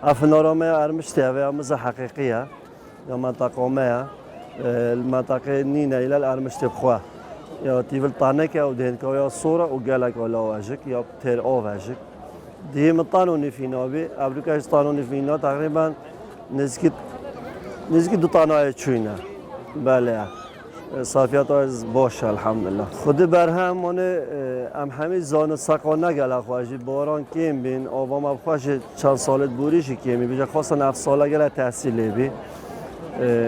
افنارامه ارمشته و امز حقیقیه یا منطقه ما المنطقه نينا الى الارمشته بخوا یا تیول طانه که او دهن که یا صوره و گلک ولا واجک یا تر او واجک دیم طانونی فینا بی امریکاش طانونی فینا تقریبا نزدیک دو طانه چوینه بله صافیات از باشه الحمدلله خود برهم منه ام همه زان سقانه گله خواهی باران کیم بین آوام اب خواهی چند سالت بوریشی کیمی بیشه خواست 9 ساله گله تحصیلی بی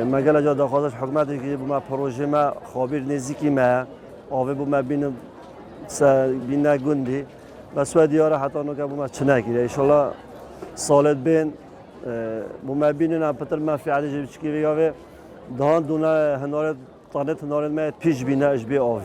مگه جا دخواستش حکومتی که ما پروژه ما خابیر نزدیکی ما آوه بو ما بین گندی بس و دیاره حتی نو که بو ما چنه گیره ایشالله سالت بین بو ما بینن ام پتر ما فعلی جیب چکی بیاوه دهان دونه هنارت طانت هنارت ما پیش بینه اش بی آوی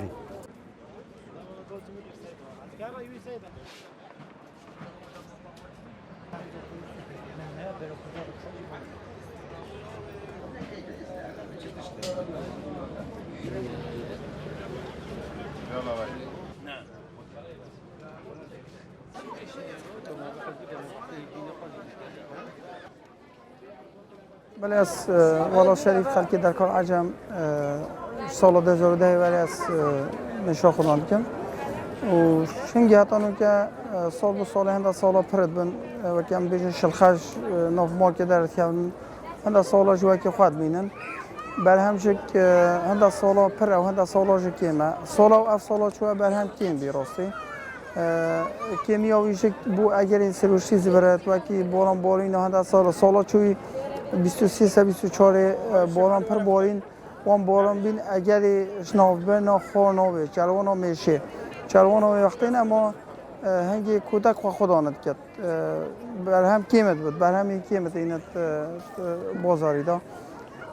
بله از والا شریف خلکی در کار عجم سال 2010 ولی از نشا خودم بکن و شنگی حتی نو که سال به سال هنده سالا پرد بن و که هم بیشن شلخش ناف مارک در اتیابن هنده سالا جوه که خواهد بینن بر هم شک هنده سالا پر و هنده سالا جو کیمه سالا و اف سالا چوه بر هم کیم بی راستی کیمیاوی شک بو اگر این سروشتی زبرد و که باران بارین هنده سالا چوی 23-24 باران پر بارین وان باران بین اگر شناف بنا خور نوه چلوانا میشه چلوانا وقتی اما هنگی کودک و خدانت کرد بر هم کیمت بود بر هم کیمت اینت بازاری دا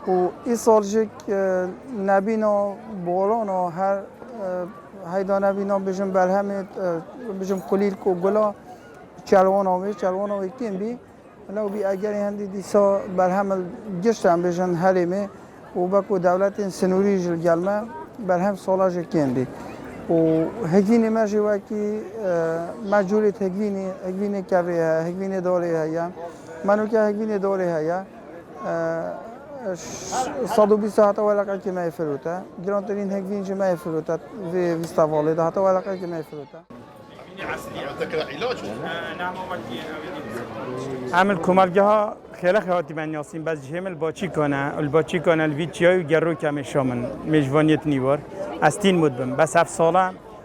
و این سال شک نبینا باران و هر هیدا نبینا بجم بر هم بجم کلیل کو گلا چلوانا و کیم بی لو بی اگر هندی دیسا بر هم گشت هم بجن حریمه و بکو دولت سنوری جل گلمه بر هم سالاج کندی و هگوینی مجی وکی مجبوریت هگوینی کبری هگوینی داری هیا منو که هگوینی داری هیا 120 حتی ولقه که می فروته گرانترین هگوین که می فروته ویستا والده حتی ولقه که می فروته عمل کمالگه ها خیلی خواهی من یاسین بس جهمل باچی کنه الباچی کنه الویچیای و گرو که میشامن میجوانیت نیوار از تین مدبم بس هفت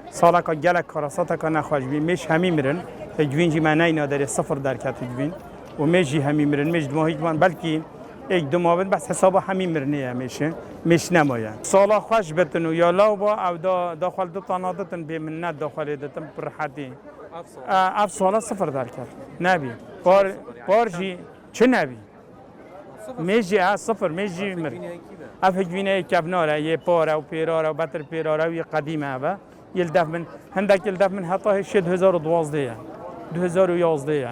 ساله که گلک کاراساتا که نخواهش بی میش همی مرن هجوین جی معنی نداره صفر درکت هجوین و میش جی همی مرن میش دماغی جوان بلکی یک دو ماه بس حسابا همی مرنه میشه میش نماید سالا خوش بتنو یا لاو با او داخل دو تانادتن به منت داخل دتن پر حدی اف سالا صفر درکت نبی بارجی چه نبی میجی از صفر میجی مر اف هجوینه کبناره یه پاره و پیراره و بطر پیراره و یه قدیمه و یلدف من هندک یلدف من حتی 2012 2011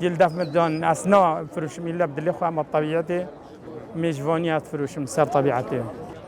يلدف مدان أثناء فروش ميلا بدلي خو أما الطبيعة مجوانيات فروش سر طبيعته